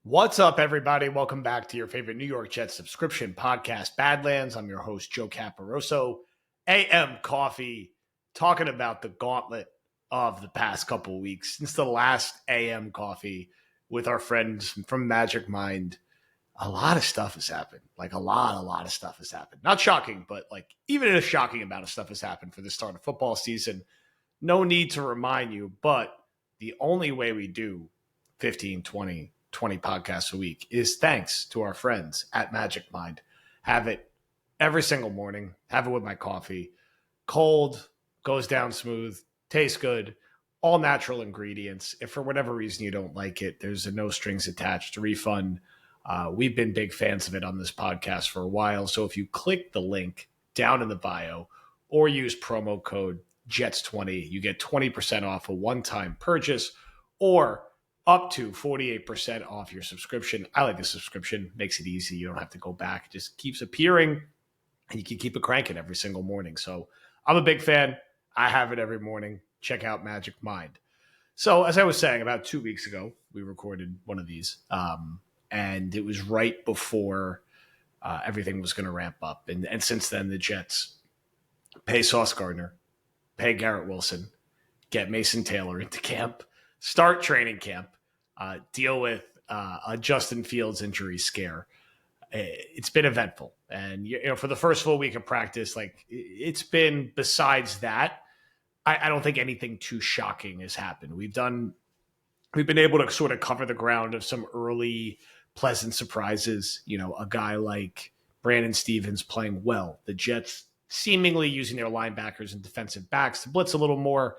What's up, everybody? Welcome back to your favorite New York Jets subscription podcast, Badlands. I'm your host, Joe Caporoso, AM Coffee, talking about the gauntlet of the past couple of weeks. Since the last AM Coffee with our friends from Magic Mind, a lot of stuff has happened. Like a lot of stuff has happened. Not shocking, but like even a shocking amount of stuff has happened for the start of football season. No need to remind you, but the only way we do 15, 20 podcasts a week is thanks to our friends at Magic Mind. Have it every single morning. Have it with my coffee. Cold, goes down smooth, tastes good, all natural ingredients. If for whatever reason you don't like it, there's a no strings attached refund. We've been big fans of it on this podcast for a while. So if you click the link down in the bio or use promo code JETS20, you get 20% off a one-time purchase or up to 48% off your subscription. I like the subscription. Makes it easy. You don't have to go back. It just keeps appearing, and you can keep it cranking every single morning. So I'm a big fan. I have it every morning. Check out Magic Mind. So as I was saying, about 2 weeks ago, we recorded one of these, and it was right before everything was going to ramp up. And since then, the Jets pay Sauce Gardner, pay Garrett Wilson, get Mason Taylor into camp, start training camp, deal with a Justin Fields injury scare. It's been eventful. And, for the first full week of practice, like it's been, besides that, I don't think anything too shocking has happened. We've been able to sort of cover the ground of some early pleasant surprises. A guy like Brandon Stevens playing well. The Jets seemingly using their linebackers and defensive backs to blitz a little more.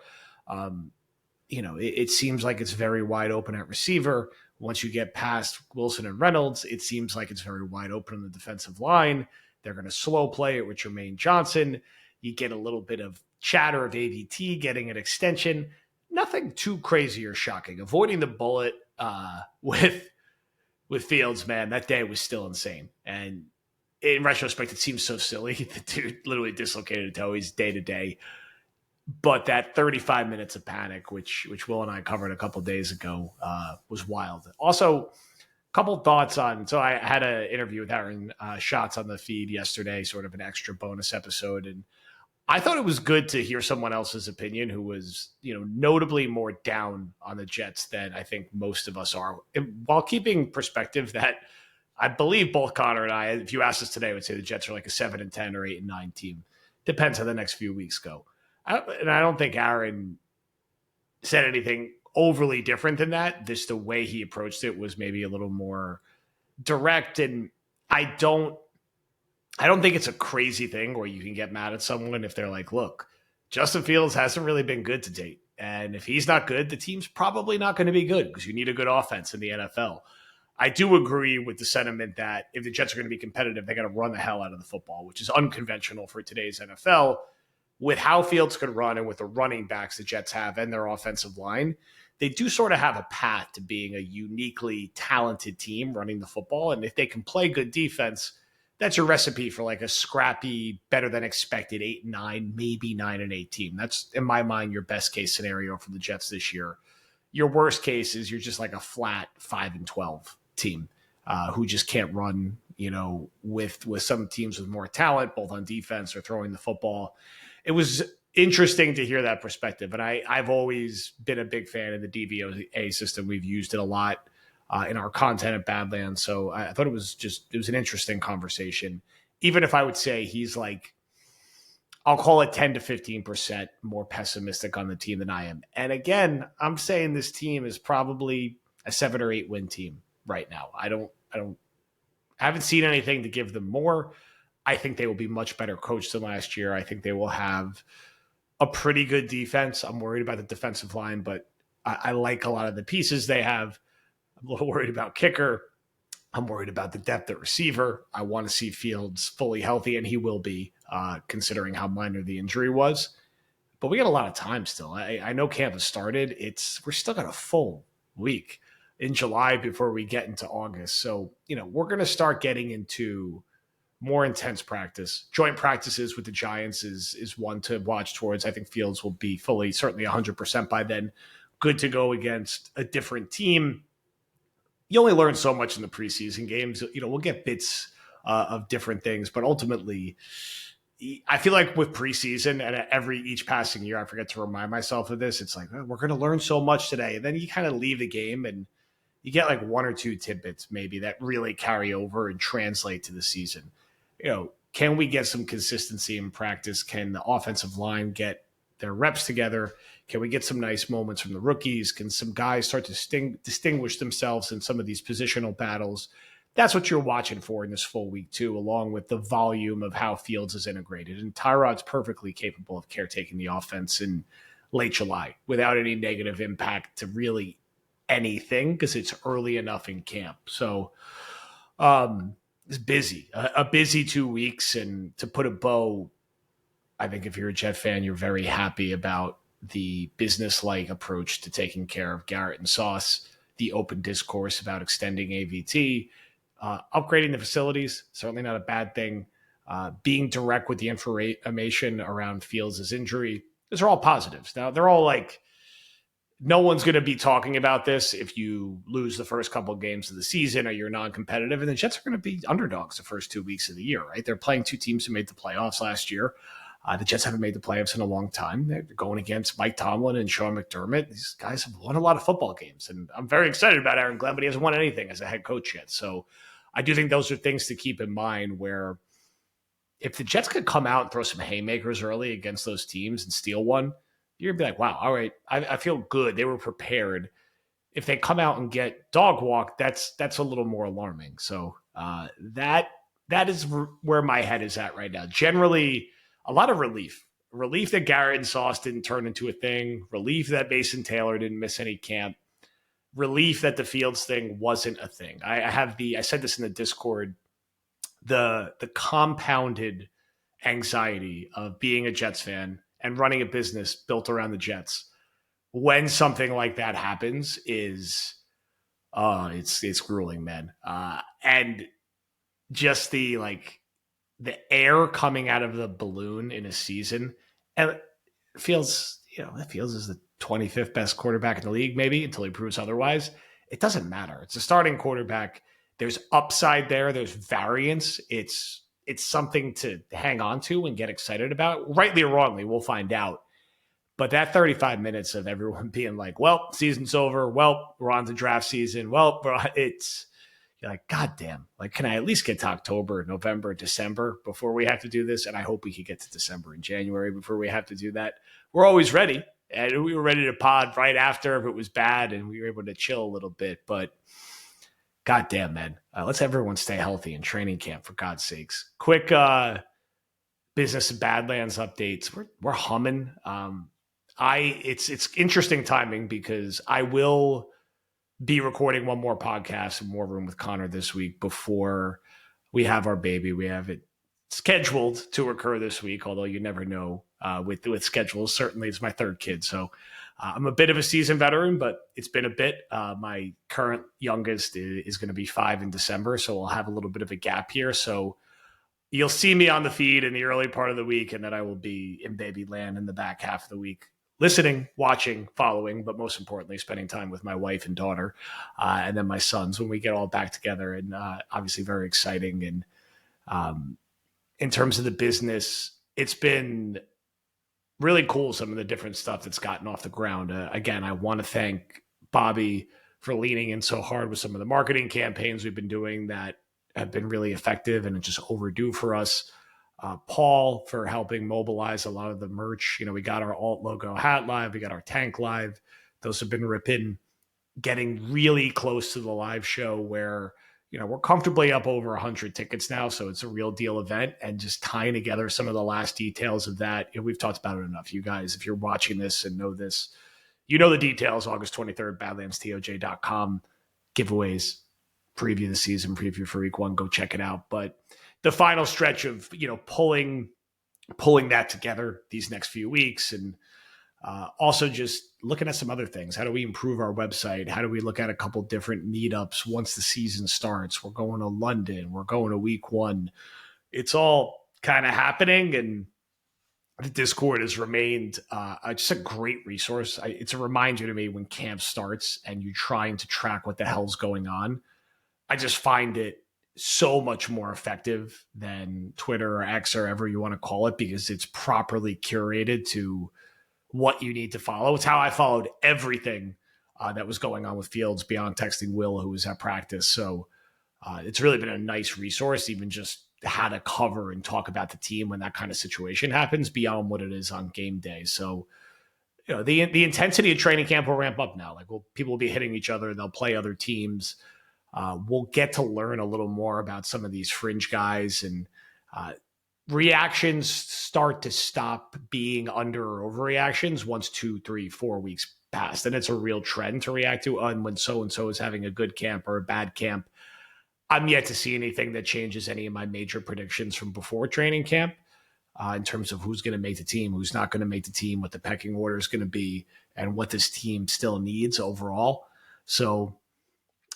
It seems like it's very wide open at receiver. Once you get past Wilson and Reynolds, it seems like it's very wide open on the defensive line. They're going to slow play it with Jermaine Johnson. You get a little bit of chatter of AVT getting an extension. Nothing too crazy or shocking. Avoiding the bullet with Fields, man, that day was still insane. And in retrospect, it seems so silly. The dude literally dislocated a toe. He's day to day. But that 35 minutes of panic, which Will and I covered a couple days ago, was wild. Also, a couple thoughts on. So I had an interview with Aaron Schatz on the feed yesterday, sort of an extra bonus episode, and I thought it was good to hear someone else's opinion who was, notably more down on the Jets than I think most of us are, and while keeping perspective that I believe both Connor and I, if you asked us today, would say the Jets are like a 7-10 or 8-9 team. Depends how the next few weeks go. And I don't think Aaron said anything overly different than that. Just the way he approached it was maybe a little more direct. And I don't think it's a crazy thing where you can get mad at someone if they're like, look, Justin Fields hasn't really been good to date. And if he's not good, the team's probably not going to be good because you need a good offense in the NFL. I do agree with the sentiment that if the Jets are going to be competitive, they got to run the hell out of the football, which is unconventional for today's NFL. With how Fields could run and with the running backs the Jets have and their offensive line, they do sort of have a path to being a uniquely talented team running the football. And if they can play good defense, that's your recipe for like a scrappy, better than expected 8-9, maybe 9-8 team. That's, in my mind, your best case scenario for the Jets this year. Your worst case is you're just like a flat 5-12 team who just can't run, with some teams with more talent, both on defense or throwing the football. It was interesting to hear that perspective. And I've always been a big fan of the DVOA system. We've used it a lot in our content at Badlands. So I thought it was an interesting conversation. Even if I would say he's like, I'll call it 10 to 15% more pessimistic on the team than I am. And again, I'm saying this team is probably a 7 or 8 win team right now. I haven't seen anything to give them more. I think they will be much better coached than last year. I think they will have a pretty good defense. I'm worried about the defensive line, but I like a lot of the pieces they have. I'm a little worried about kicker. I'm worried about the depth at receiver. I want to see Fields fully healthy, and he will be, considering how minor the injury was. But we got a lot of time still. I know camp has started. We're still got a full week in July before we get into August. So, we're going to start getting into more intense practice. Joint practices with the Giants is one to watch towards. I think Fields will be certainly 100% by then, good to go against a different team. you only learn so much in the preseason games. We'll get bits of different things, but ultimately, I feel like with preseason and each passing year, I forget to remind myself of this. It's like, we're going to learn so much today. And then you kind of leave the game and you get like one or two tidbits maybe that really carry over and translate to the season. Can we get some consistency in practice? Can the offensive line get their reps together? Can we get some nice moments from the rookies? Can some guys start to distinguish themselves in some of these positional battles? That's what you're watching for in this full week, too, along with the volume of how Fields is integrated. And Tyrod's perfectly capable of caretaking the offense in late July without any negative impact to really anything because it's early enough in camp. So it's busy, a busy 2 weeks. And to put a bow, I think if you're a Jet fan, you're very happy about the business-like approach to taking care of Garrett and Sauce, the open discourse about extending AVT, upgrading the facilities, certainly not a bad thing. Being direct with the information around Fields' injury, those are all positives. Now, they're all like, no one's going to be talking about this if you lose the first couple of games of the season or you're non-competitive. And the Jets are going to be underdogs the first 2 weeks of the year, right? They're playing two teams who made the playoffs last year. The Jets haven't made the playoffs in a long time. They're going against Mike Tomlin and Sean McDermott. These guys have won a lot of football games. And I'm very excited about Aaron Glenn, but he hasn't won anything as a head coach yet. So I do think those are things to keep in mind where if the Jets could come out and throw some haymakers early against those teams and steal one, you're going to be like, wow, all right, I feel good. They were prepared. If they come out and get dog walk, that's a little more alarming. So that is where my head is at right now. Generally, a lot of relief that Garrett and Sauce didn't turn into a thing, relief that Mason Taylor didn't miss any camp, relief that the Fields thing wasn't a thing. I said this in the Discord, the compounded anxiety of being a Jets fan and running a business built around the Jets when something like that happens is it's grueling, man. And just the air coming out of the balloon in a season, and it feels is the 25th best quarterback in the league, maybe, until he proves otherwise. It doesn't matter. It's a starting quarterback. There's upside there. There's variance. It's something to hang on to and get excited about. Rightly or wrongly, we'll find out. But that 35 minutes of everyone being like, well, season's over. Well, we're on to draft season. Well, you're like, God damn, can I at least get to October, November, December before we have to do this? And I hope we could get to December and January before we have to do that. We're always ready. And we were ready to pod right after if it was bad and we were able to chill a little bit. But God damn, man. Let's everyone stay healthy in training camp, for God's sakes. Quick business and Badlands updates. We're humming. It's interesting timing because I will be recording one more podcast in War Room with Connor this week before we have our baby. We have it scheduled to occur this week, although you never know with schedules. Certainly, it's my third kid, so I'm a bit of a seasoned veteran, but it's been a bit. My current youngest is going to be 5 in December, so I'll have a little bit of a gap here. So you'll see me on the feed in the early part of the week, and then I will be in baby land in the back half of the week, listening, watching, following, but most importantly, spending time with my wife and daughter, and then my sons when we get all back together. And obviously very exciting. And in terms of the business, it's been really cool, some of the different stuff that's gotten off the ground. Again, I want to thank Bobby for leaning in so hard with some of the marketing campaigns we've been doing that have been really effective and just overdue for us. Paul for helping mobilize a lot of the merch. We got our alt logo hat live. We got our tank live. Those have been ripping, getting really close to the live show where, we're comfortably up over 100 tickets now. So it's a real deal event, and just tying together some of the last details of that. We've talked about it enough. You guys, if you're watching this and know this, the details. August 23rd, badlandstoj.com, giveaways, preview the season, preview for week 1. Go check it out. But the final stretch of, pulling that together these next few weeks, and also just looking at some other things. How do we improve our website? How do we look at a couple different meetups once the season starts? We're going to London. We're going to week 1. It's all kind of happening, and the Discord has remained just a great resource. It's a reminder to me when camp starts and you're trying to track what the hell's going on. I just find it so much more effective than Twitter or X or whatever you want to call it, because it's properly curated to what you need to follow. It's how I followed everything that was going on with Fields beyond texting Will, who was at practice. So it's really been a nice resource, even just how to cover and talk about the team when that kind of situation happens beyond what it is on game day. So, the intensity of training camp will ramp up now. Like, people will be hitting each other. They'll play other teams. We'll get to learn a little more about some of these fringe guys, and reactions start to stop being under or overreactions once 2, 3, 4 weeks passed. And it's a real trend to react to when so-and-so is having a good camp or a bad camp. I'm yet to see anything that changes any of my major predictions from before training camp in terms of who's going to make the team, who's not going to make the team, what the pecking order is going to be, and what this team still needs overall. So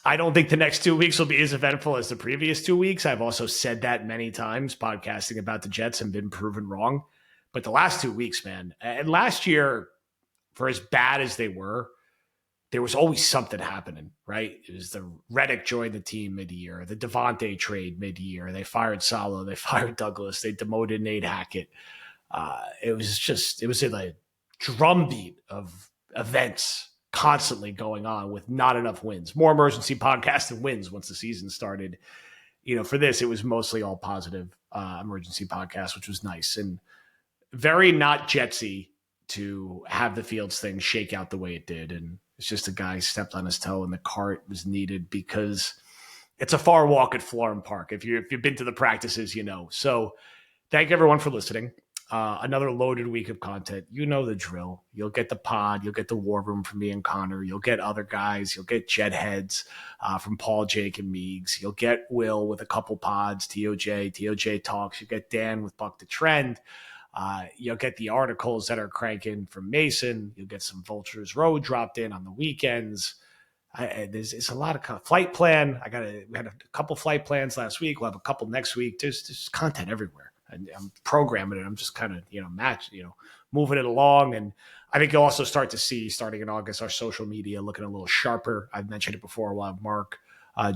I don't think the next 2 weeks will be as eventful as the previous 2 weeks. I've also said that many times podcasting about the Jets and been proven wrong. But the last 2 weeks, man, and last year, for as bad as they were, there was always something happening, right? It was the Reddick joined the team mid-year, the Devontae trade mid-year. They fired Salo, they fired Douglas, they demoted Nate Hackett. It was in a drumbeat of events constantly going on with not enough wins. More emergency podcasts than wins once the season started. For this, it was mostly all positive emergency podcasts, which was nice and very not Jetsy to have the Fields thing shake out the way it did. And it's just a guy stepped on his toe and the cart was needed, because it's a far walk at Florham Park. If you've been to the practices, So thank everyone for listening. Another loaded week of content. You know the drill. You'll get the pod. You'll get the war room from me and Connor. You'll get other guys. You'll get Jet Heads from Paul, Jake, and Meegs. You'll get Will with a couple pods, TOJ Talks. You'll get Dan with Buck the Trend. You'll get the articles that are cranking from Mason. You'll get some Vultures Road dropped in on the weekends. There's a lot of flight plan. We had a couple flight plans last week. We'll have a couple next week. There's content everywhere. I'm programming it. I'm just kind of, moving it along. And I think you'll also start to see, starting in August, our social media looking a little sharper. I've mentioned it before. We'll have Mark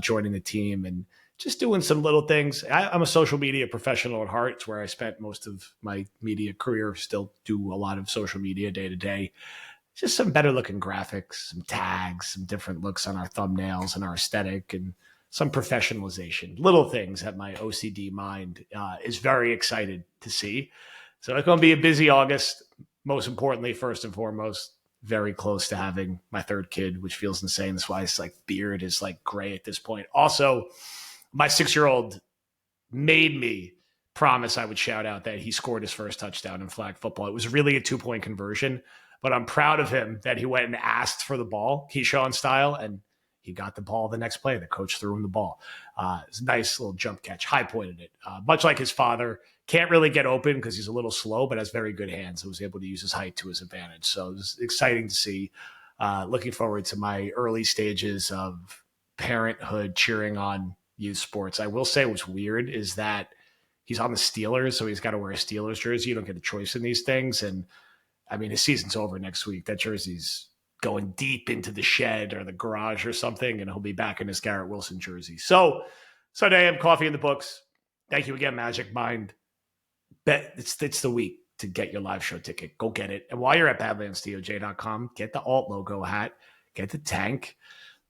joining the team and just doing some little things. I'm a social media professional at heart. It's where I spent most of my media career. Still do a lot of social media day to day. Just some better looking graphics, some tags, some different looks on our thumbnails and our aesthetic, and some professionalization, little things that my OCD mind is very excited to see. So it's going to be a busy August. Most importantly, first and foremost, very close to having my third kid, which feels insane. That's why it's like beard is like gray at this point. Also, my 6-year-old made me promise I would shout out that he scored his first touchdown in flag football. It was really a 2-point conversion, but I'm proud of him that he went and asked for the ball, Keyshawn style, and he got the ball the next play. The coach threw him the ball. It's a nice little jump catch, high-pointed it. Much like his father, can't really get open because he's a little slow, but has very good hands. So was able to use his height to his advantage. So it was exciting to see. Looking forward to my early stages of parenthood cheering on youth sports. I will say what's weird is that he's on the Steelers, so he's got to wear a Steelers jersey. You don't get a choice in these things. And, I mean, his season's over next week. That jersey's going deep into the shed or the garage or something, and he'll be back in his Garrett Wilson jersey. So Sunday, I'm coffee in the books. Thank you again, Magic Mind. Bet it's the week to get your live show ticket. Go get it. And while you're at badlandstoj.com, get the alt logo hat, get the tank,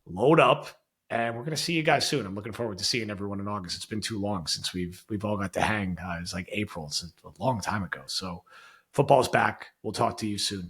load up, and we're going to see you guys soon. I'm looking forward to seeing everyone in August. It's been too long since we've all got to hang. It's like April. It's a long time ago. So football's back. We'll talk to you soon.